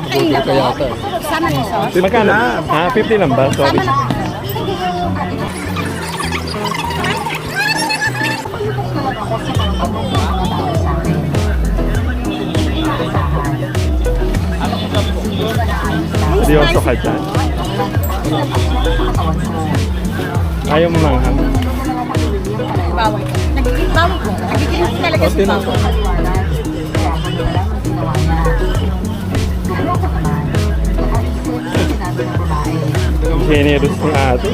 Burger ka yata. Sama ng sauce. Magkano? Ha? 50 lang ba? Sorry. Sama na. Seryoso ka dyan? Ayaw mo manghang. Bawal. Bawal po. Nagkikinis talaga sa bawal. Generous ng ate.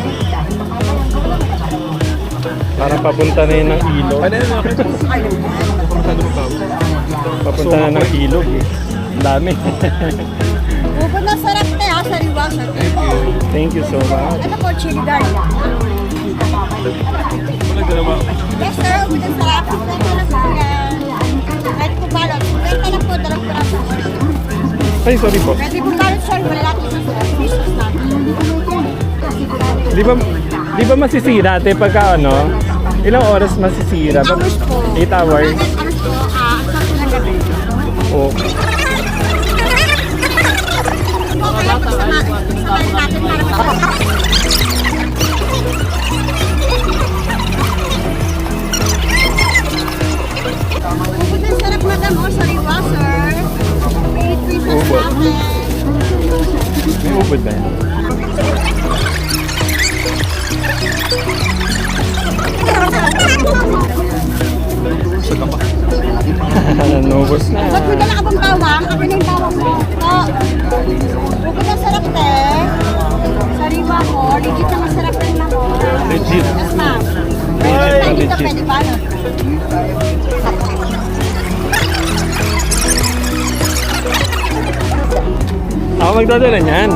Parang papunta na yun ng ilog. Papunta na ng ilog eh. Ang dami. Upo na sarap na ha, sariwa. Thank you so much. Ano po, chili garlic? Yes sir, upo na sarap. Kahit po balot. Benta lang po, dalawang piraso. Ay, sorry po. Pwede po balot sir, wala natin sa fish natin. Di ba masisira ate pagka ano? Ilang oras masisira? 8 hours po. 8 hours? 8 hours po, ang sarap na gabi. Oh. Okay lang po samahin natin para masarap. Ubod na sarap madam o sariwa sir. 8 pieces Ubod. natin. May ubod na yan. Nubos na. Ba't may dala ka bang bawang? Ako na yung bawang mo. Ubod na sarap te. Sariwa ko. Legit na masarap rin ako. Legit. Yes ma'am. Legit na Dito legit. pwede ba? No? Ako magdadala niyan.